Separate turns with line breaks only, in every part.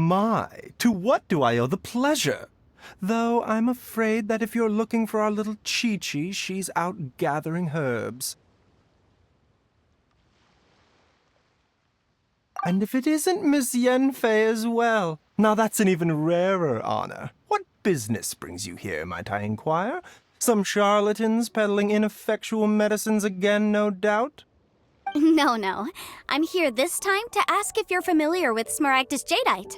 my, to what do I owe the pleasure? Though I'm afraid that if you're looking for our little Chi-Chi, she's out gathering herbs. And if it isn't Miss Yanfei as well, now that's an even rarer honor. What business brings you here, might I inquire? Some charlatans peddling ineffectual medicines again, no doubt?
No. I'm here this time to ask if you're familiar with Smaragdus jadeite.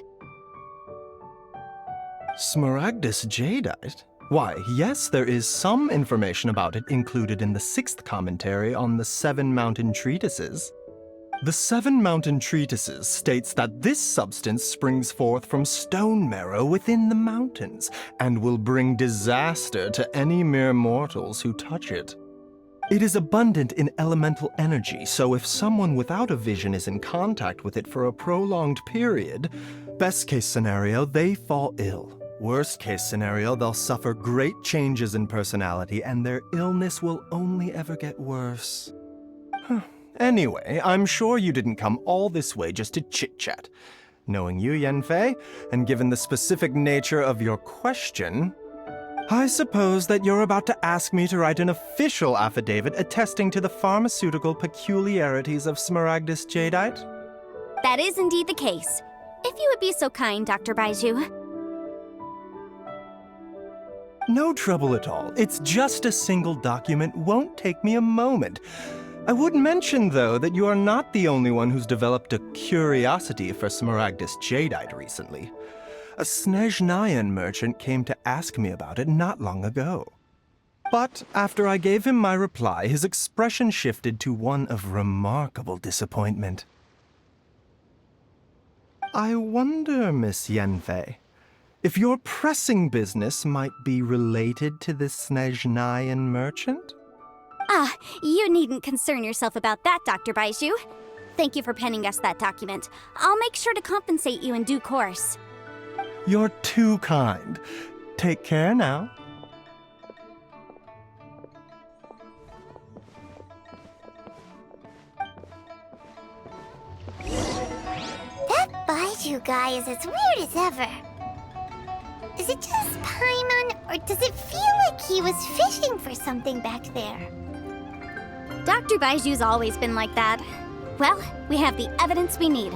Smaragdus jadeite? Why, yes, there is some information about it included in the 6th commentary on the 7 Mountain Treatises. The 7 Mountain Treatises states that this substance springs forth from stone marrow within the mountains and will bring disaster to any mere mortals who touch it. It is abundant in elemental energy, so if someone without a vision is in contact with it for a prolonged period, best case scenario, they fall ill. Worst case scenario, they'll suffer great changes in personality and their illness will only ever get worse. Anyway, I'm sure you didn't come all this way just to chit-chat. Knowing you, Yanfei, and given the specific nature of your question, I suppose that you're about to ask me to write an official affidavit attesting to the pharmaceutical peculiarities of Smaragdus jadeite?
That is indeed the case. If you would be so kind, Dr. Baiju.
No trouble at all. It's just a single document. Won't take me a moment. I would mention, though, that you are not the only one who's developed a curiosity for Smaragdus jadeite recently. A Snezhnayan merchant came to ask me about it not long ago. But after I gave him my reply, his expression shifted to one of remarkable disappointment. I wonder, Miss Yanfei, if your pressing business might be related to this Snezhnayan merchant?
You needn't concern yourself about that, Dr. Baiju. Thank you for penning us that document. I'll make sure to compensate you in due course.
You're too kind. Take care now.
That Baiju guy is as weird as ever. Is it just Paimon, or does it feel like he was fishing for something back there?
Dr. Baiju's always been like that. Well, we have the evidence we need.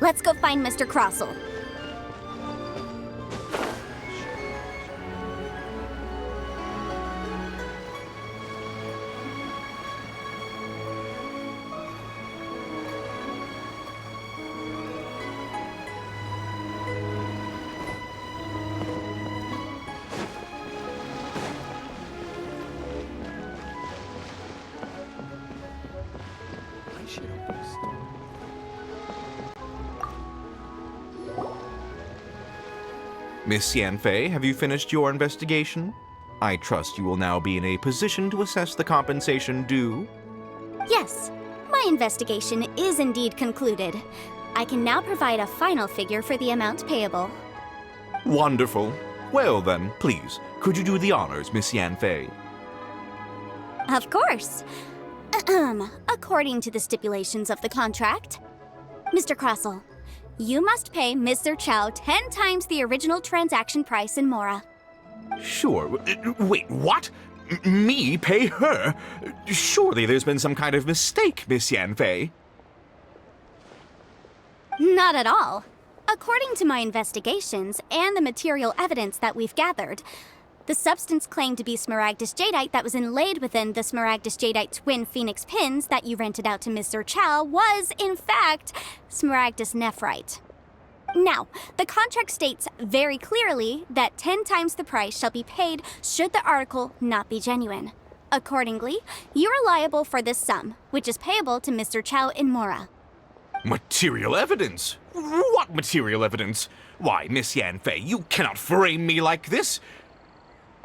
Let's go find Mr. Crossell.
Miss Yanfei, have you finished your investigation? I trust you will now be in a position to assess the compensation due.
Yes, my investigation is indeed concluded. I can now provide a final figure for the amount payable.
Wonderful. Well then, please, could you do the honors, Miss Yanfei?
Of course. According to the stipulations of the contract, Mr. Crossell, you must pay Mr. Chow 10 times the original transaction price in Mora.
Sure. Wait, what? Me pay her? Surely there's been some kind of mistake, Miss Yanfei.
Not at all. According to my investigations and the material evidence that we've gathered, the substance claimed to be Smaragdus jadeite that was inlaid within the Smaragdus jadeite twin phoenix pins that you rented out to Mr. Chow was, in fact, Smaragdus nephrite. Now, the contract states very clearly that 10 times the price shall be paid should the article not be genuine. Accordingly, you are liable for this sum, which is payable to Mr. Chow in Mora.
Material evidence? What material evidence? Why, Miss Yanfei, you cannot frame me like this.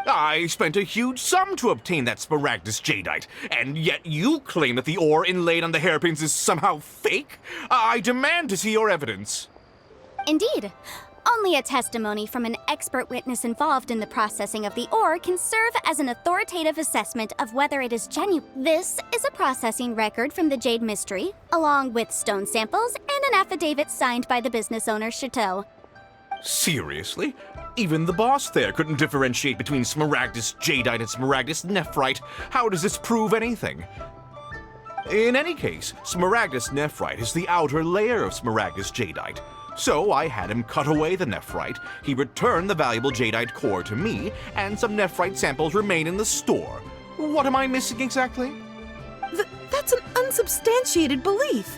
I spent a huge sum to obtain that Smaragdus jadeite, and yet you claim that the ore inlaid on the hairpins is somehow fake? I demand to see your evidence.
Indeed. Only a testimony from an expert witness involved in the processing of the ore can serve as an authoritative assessment of whether it is genuine. This is a processing record from the Jade Mystery, along with stone samples and an affidavit signed by the business owner, Chateau.
Seriously? Even the boss there couldn't differentiate between Smaragdus Jadeite and Smaragdus Nephrite. How does this prove anything? In any case, Smaragdus Nephrite is the outer layer of Smaragdus Jadeite. So I had him cut away the nephrite, he returned the valuable jadeite core to me, and some nephrite samples remain in the store. What am I missing exactly?
That's an unsubstantiated belief.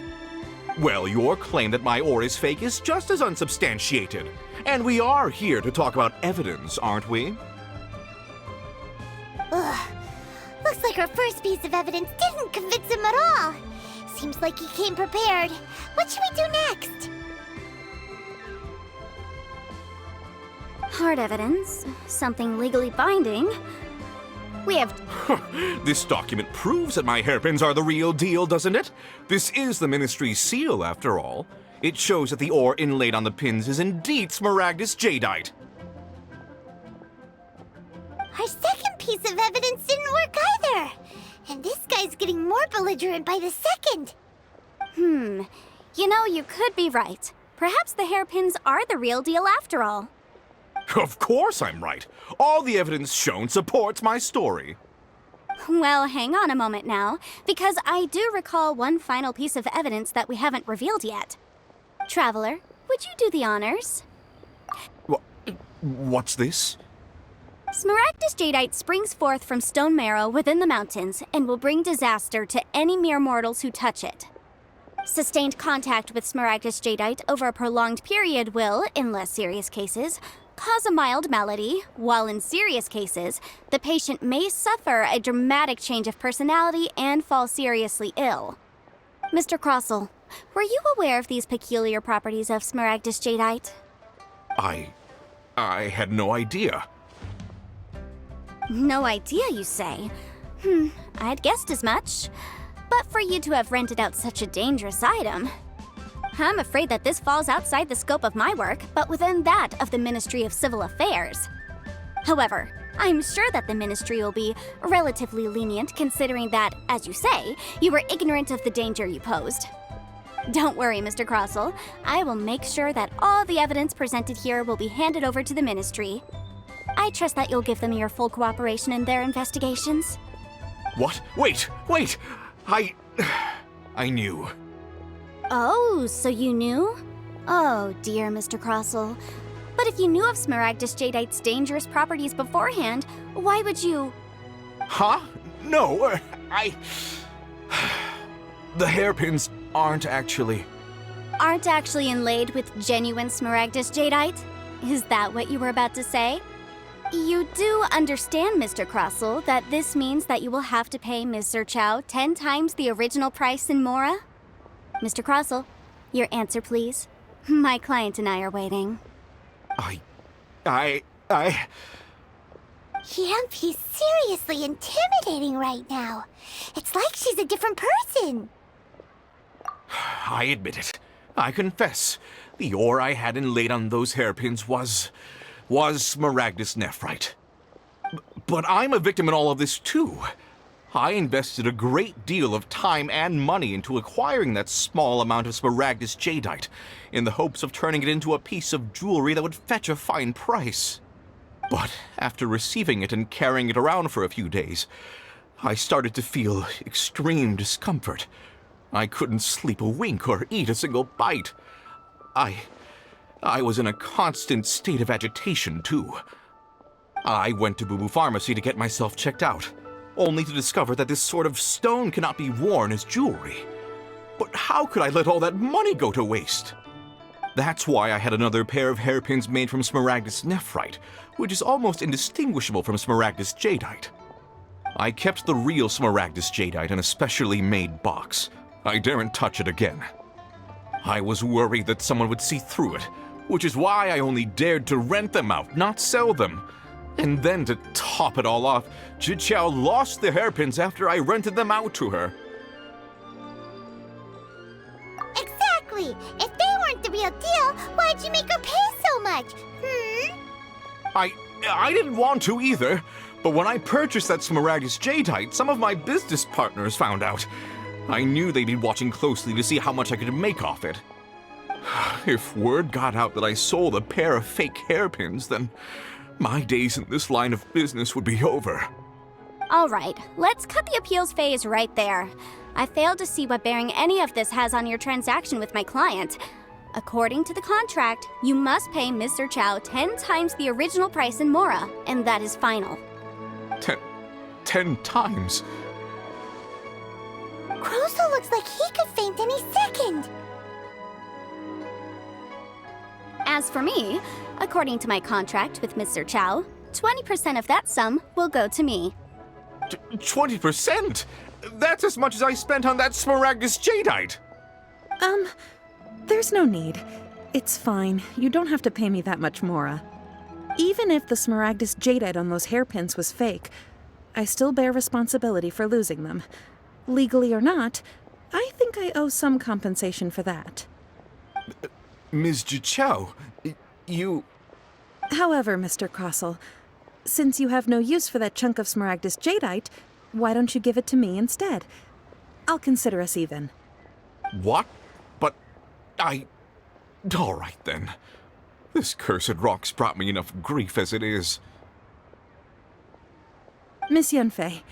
Well, your claim that my ore is fake is just as unsubstantiated. And we are here to talk about evidence, aren't we?
Ugh. Looks like our first piece of evidence didn't convince him at all. Seems like he came prepared. What should we do next?
Hard evidence, something legally binding. We have...
This document proves that my hairpins are the real deal, doesn't it? This is the Ministry's seal, after all. It shows that the ore inlaid on the pins is indeed Smaragdus Jadeite.
Our second piece of evidence didn't work either. And this guy's getting more belligerent by the second.
You know, you could be right. Perhaps the hairpins are the real deal after all.
Of course I'm right. All the evidence shown supports my story.
Well, hang on a moment now, because I do recall one final piece of evidence that we haven't revealed yet. Traveler, would you do the honors?
What's this?
Smaragdus Jadeite springs forth from stone marrow within the mountains and will bring disaster to any mere mortals who touch it. Sustained contact with Smaragdus Jadeite over a prolonged period will, in less serious cases, cause a mild malady, while in serious cases, the patient may suffer a dramatic change of personality and fall seriously ill. Mr. Crossell, were you aware of these peculiar properties of Smaragdus Jadeite?
I had no idea.
No idea, you say? I'd guessed as much. But for you to have rented out such a dangerous item... I'm afraid that this falls outside the scope of my work, but within that of the Ministry of Civil Affairs. However, I'm sure that the Ministry will be relatively lenient considering that, as you say, you were ignorant of the danger you posed. Don't worry, Mr. Crossell. I will make sure that all the evidence presented here will be handed over to the Ministry. I trust that you'll give them your full cooperation in their investigations.
What? Wait! I knew.
Oh, so you knew? Oh, dear Mr. Crossell. But if you knew of Smaragdus Jadeite's dangerous properties beforehand, why would you...
Huh? No, The hairpins aren't actually
inlaid with genuine Smaragdus Jadeite? Is that what you were about to say? You do understand, Mr. Crossell, that this means that you will have to pay Ms. Zerchow 10 times the original price in Mora? Mr. Crossell, your answer, please. My client and I are waiting.
Yep, he's seriously intimidating right now. It's like she's a different person.
I admit it. I confess. The ore I had inlaid on those hairpins was Smaragdus Nephrite. But I'm a victim in all of this, too. I invested a great deal of time and money into acquiring that small amount of Smaragdus Jadeite, in the hopes of turning it into a piece of jewelry that would fetch a fine price. But after receiving it and carrying it around for a few days, I started to feel extreme discomfort. I couldn't sleep a wink or eat a single bite. I was in a constant state of agitation, too. I went to Boo Boo Pharmacy to get myself checked out, only to discover that this sort of stone cannot be worn as jewelry. But how could I let all that money go to waste? That's why I had another pair of hairpins made from Smaragdus Nephrite, which is almost indistinguishable from Smaragdus Jadeite. I kept the real Smaragdus Jadeite in a specially made box. I daren't touch it again. I was worried that someone would see through it, which is why I only dared to rent them out, not sell them. And then to top it all off, Zerchow lost the hairpins after I rented them out to her.
Exactly! If they weren't the real deal, why'd you make her pay so much?
I didn't want to either, but when I purchased that Smaragdus Jadeite, some of my business partners found out. I knew they'd be watching closely to see how much I could make off it. If word got out that I sold a pair of fake hairpins, then my days in this line of business would be over.
All right, let's cut the appeals phase right there. I failed to see what bearing any of this has on your transaction with my client. According to the contract, you must pay Mr. Chow 10 times the original price in Mora, and that is final.
10 times?
Croso looks like he could faint any second.
As for me, according to my contract with Mr. Chow, 20% of that sum will go to me.
20%? That's as much as I spent on that Smaragdus Jadeite!
There's no need. It's fine. You don't have to pay me that much, Mora. Even if the Smaragdus Jadeite on those hairpins was fake, I still bear responsibility for losing them. Legally or not, I think I owe some compensation for that.
Ms. Chow, you...
However, Mr. Crossell, since you have no use for that chunk of Smaragdus Jadeite, why don't you give it to me instead? I'll consider us even.
What? But all right then. This cursed rock's brought me enough grief as it is.
Miss Yunfei,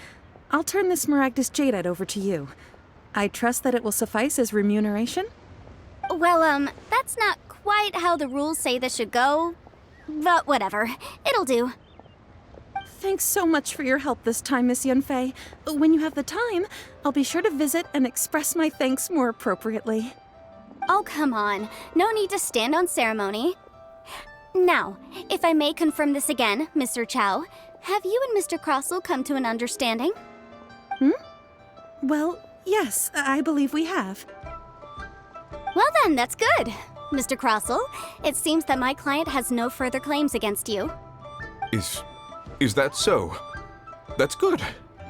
I'll turn the Smaragdus Jadeite over to you. I trust that it will suffice as remuneration?
Well, that's not quite how the rules say this should go. But whatever, it'll do.
Thanks so much for your help this time, Miss Yunfei. When you have the time, I'll be sure to visit and express my thanks more appropriately.
Oh, come on. No need to stand on ceremony. Now, if I may confirm this again, Mr. Chow, have you and Mr. Crossell come to an understanding?
Well, yes, I believe we have.
Well then, that's good. Mr. Crossell, it seems that my client has no further claims against you.
Is that so? That's good.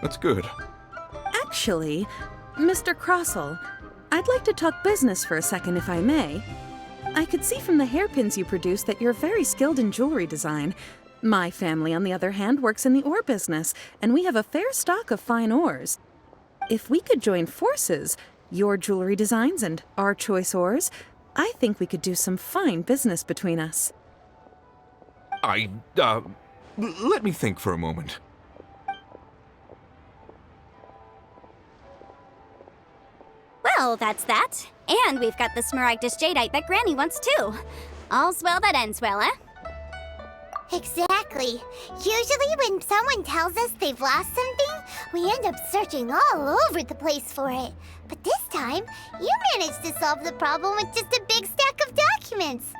That's good.
Actually, Mr. Crossell, I'd like to talk business for a second if I may. I could see from the hairpins you produce that you're very skilled in jewelry design. My family, on the other hand, works in the ore business, and we have a fair stock of fine ores. If we could join forces, your jewelry designs and our choice ores, I think we could do some fine business between us.
Let me think for a moment.
Well, that's that. And we've got the Smaragdus Jadeite that Granny wants too. All's well that ends well, eh?
Exactly. Usually when someone tells us they've lost something, we end up searching all over the place for it. But this time, you managed to solve the problem with just a big stack of documents.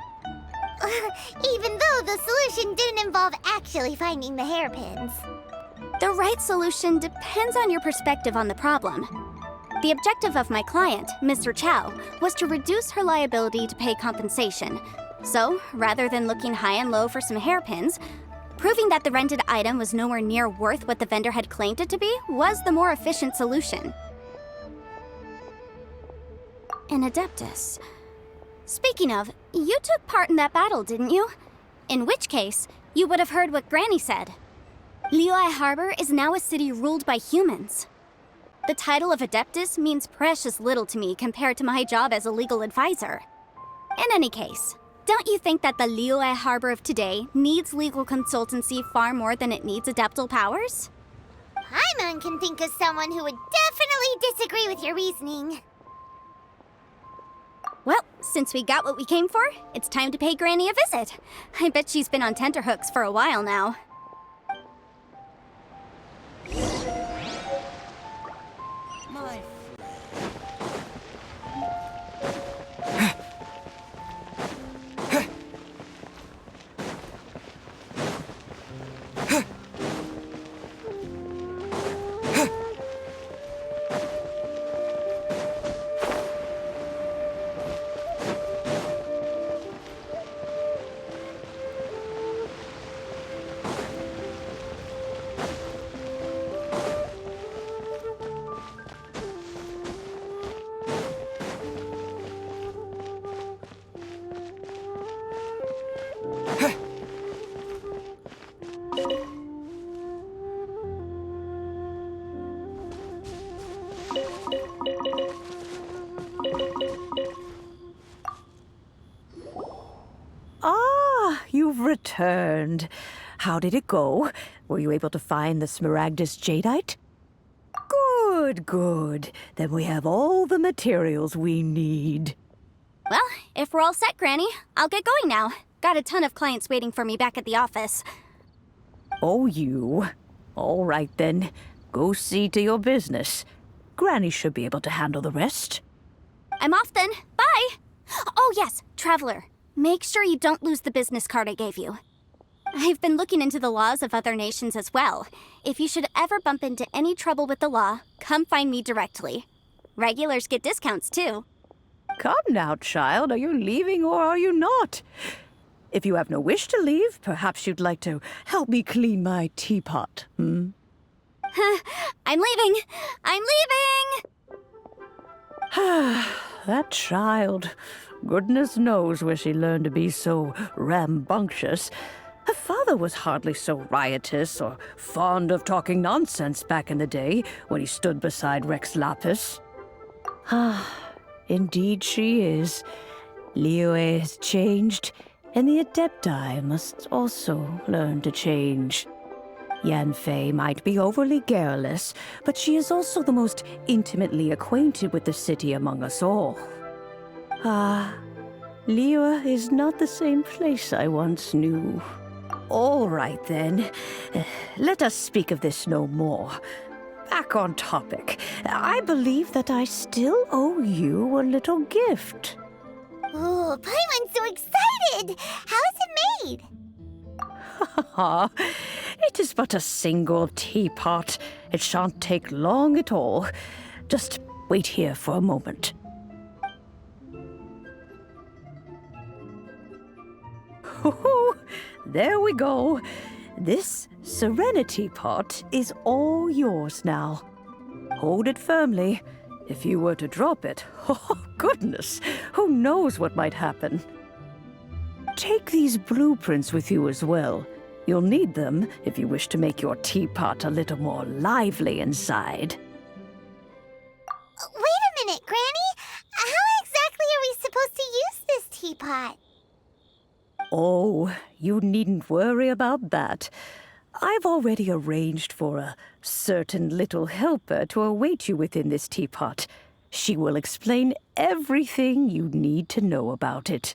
Even though the solution didn't involve actually finding the hairpins.
The right solution depends on your perspective on the problem. The objective of my client, Mr. Chow, was to reduce her liability to pay compensation. So, rather than looking high and low for some hairpins, proving that the rented item was nowhere near worth what the vendor had claimed it to be was the more efficient solution. An Adeptus. Speaking of, you took part in that battle, didn't you? In which case, you would have heard what Granny said. Liyue Harbor is now a city ruled by humans. The title of Adeptus means precious little to me compared to my job as a legal advisor. In any case, don't you think that the Liyue Harbor of today needs legal consultancy far more than it needs adeptal powers?
Paimon can think of someone who would definitely disagree with your reasoning.
Well, since we got what we came for, it's time to pay Granny a visit. I bet she's been on tenterhooks for a while now.
you've returned. How did it go? Were you able to find the Smaragdus Jadeite? Good, good. Then we have all the materials we need.
Well, if we're all set, Granny, I'll get going now. Got a ton of clients waiting for me back at the office.
Oh, you. All right, then. Go see to your business. Granny should be able to handle the rest.
I'm off then. Bye! Oh, yes, Traveler. Make sure you don't lose the business card I gave you. I've been looking into the laws of other nations as well. If you should ever bump into any trouble with the law, come find me directly. Regulars get discounts, too.
Come now, child. Are you leaving or are you not? If you have no wish to leave, perhaps you'd like to help me clean my teapot, hmm?
I'm leaving! I'm leaving!
That child. Goodness knows where she learned to be so rambunctious. Her father was hardly so riotous or fond of talking nonsense back in the day when he stood beside Rex Lapis. Indeed she is. Liyue has changed, and the Adepti must also learn to change. Yanfei might be overly garrulous, but she is also the most intimately acquainted with the city among us all. Liyue is not the same place I once knew. All right, then. Let us speak of this no more. Back on topic. I believe that I still owe you a little gift.
Ooh, Paimon's so excited! How is it made?
It is but a single teapot. It shan't take long at all. Just wait here for a moment. There we go. This Serenity pot is all yours now. Hold it firmly. If you were to drop it, oh goodness, who knows what might happen. Take these blueprints with you as well. You'll need them if you wish to make your teapot a little more lively inside.
Wait a minute, Granny! How exactly are we supposed to use this teapot?
Oh, you needn't worry about that. I've already arranged for a certain little helper to await you within this teapot. She will explain everything you need to know about it.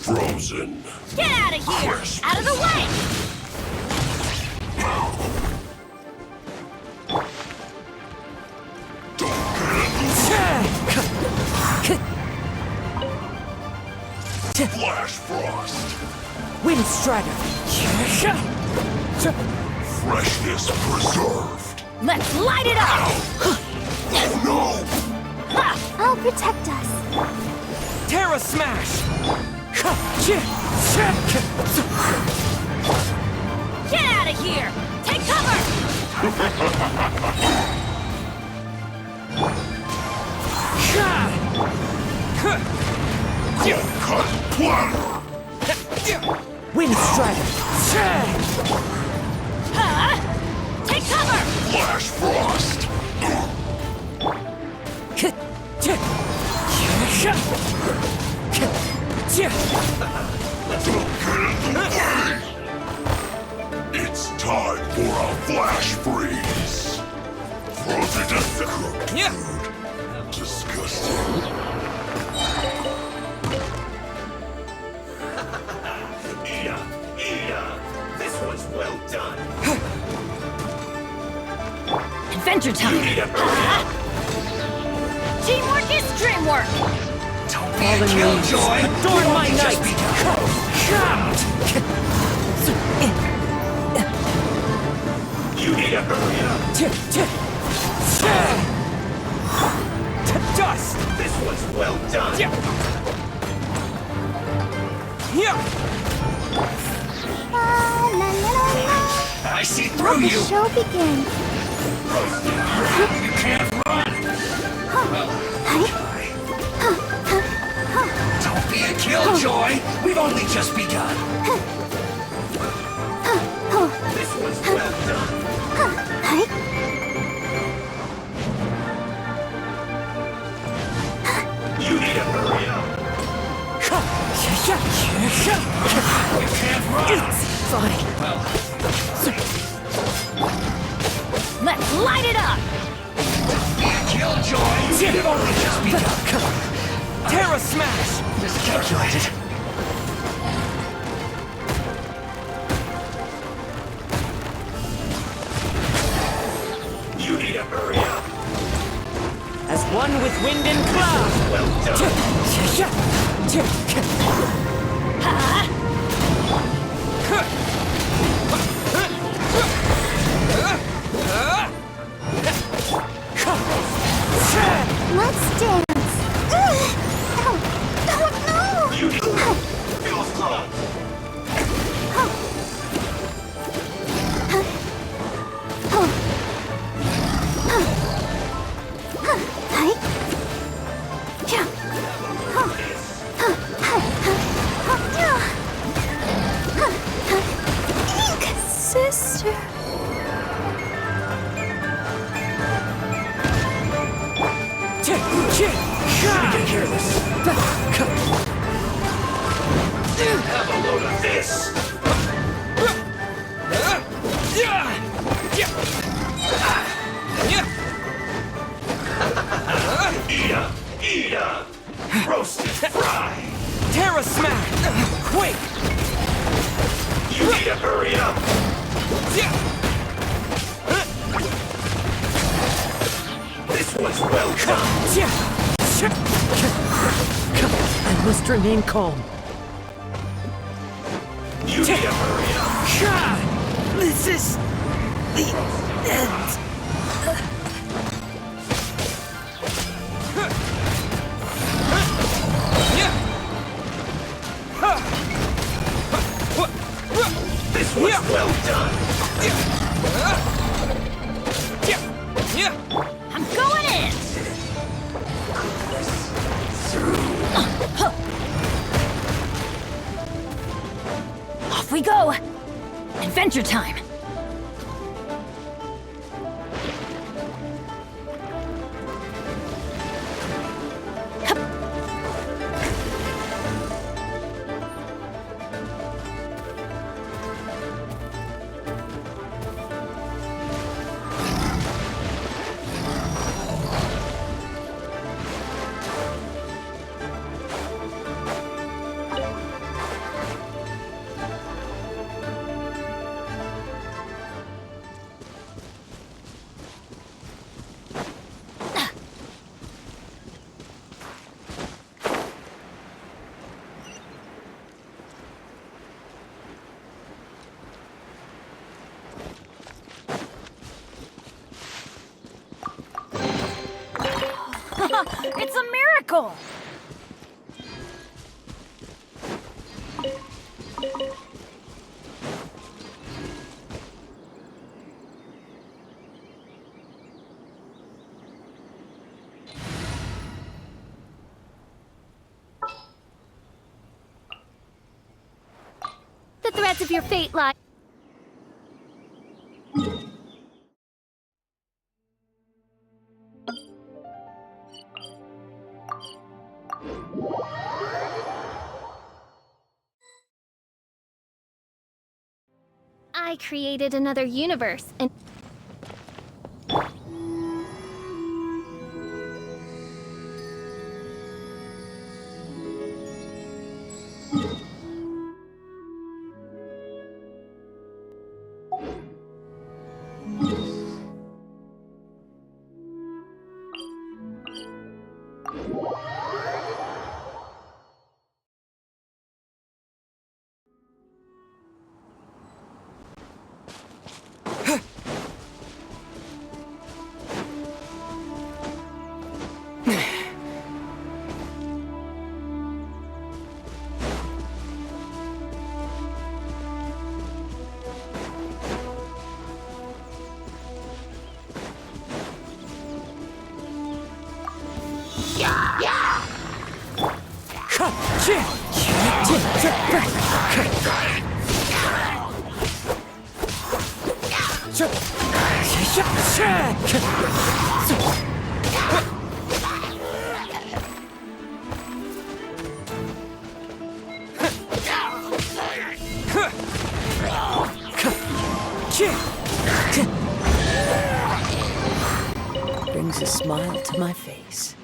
Frozen.
Get out of here! Out of the way!
Flash Frost.
Wind Strider.
Freshness preserved.
Let's light it up!
Oh no!
I'll protect us.
Terra Smash!
Get out of here! Take cover!
Cut platter.
Wind Strider.
Take cover!
Flash Frost. It's time for a flash freeze. Frozen to cooked food. Disgusting. This was well done.
Adventure time! Teamwork is dreamwork!
Don't be a killjoy.
Adorn my night!
You need to hurry up.
To dust!
This was well done.
La la la la.
I see through
The
you.
show begins.
You can't run. Don't be a killjoy. We've only just begun. This was well done. You need to hurry up. You can't run.
Fine.
Let's light it up!
Be a killjoy. We've only just begun.
Terra Smash!
Miscalculated. You need to hurry up.
As one with wind and cloud!
Well done.
Let's dance. Oh, no!
You need to feel close.
Sister.
Take care of this. Have a load of this. Eat up. Roasted fry.
Terra Smash! Quick!
You need to hurry up. This was well done.
I must remain calm.
You need to hurry up.
This is the end.
This was well done.
I'm going in!
Off we go! Adventure time! It's a miracle!
The threads of your fate lie. I created another universe, and
Brings a smile to my face.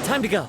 Time to go.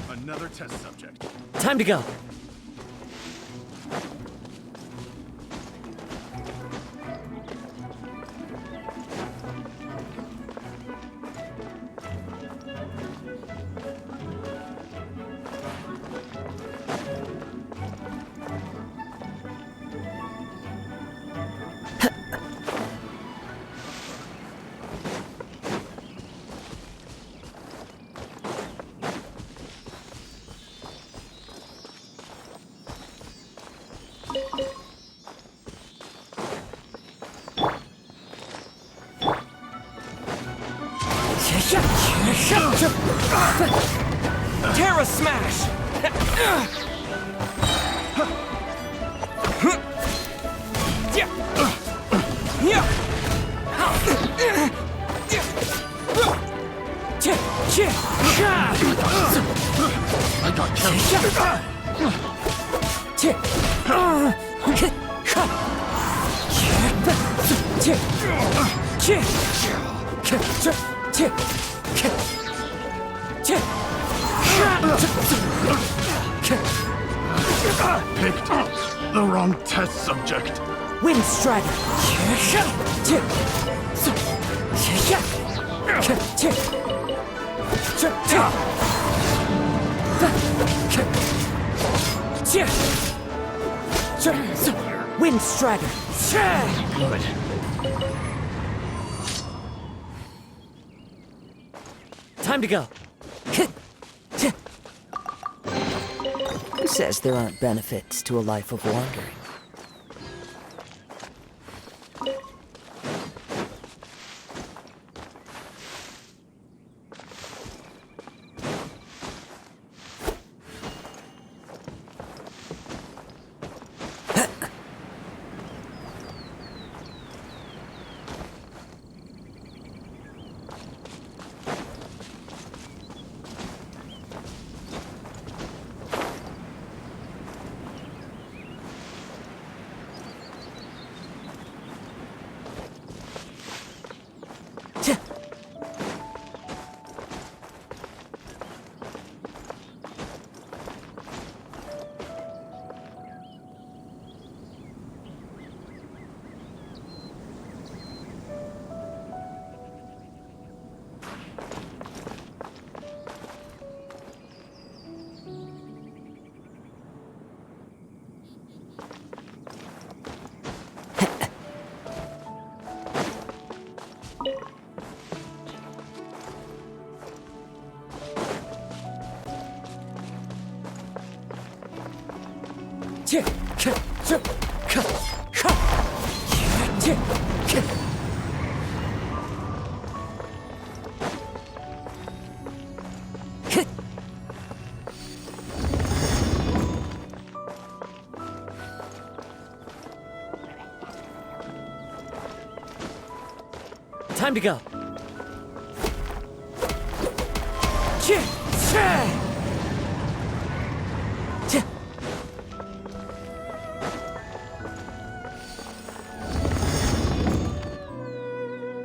Another test subject.
Time to go. Terra Smash!
I got picked the wrong test subject.
Wind Strider! Wind Strider!
Good.
Time to go. Who says there aren't benefits to a life of wandering? Time to go.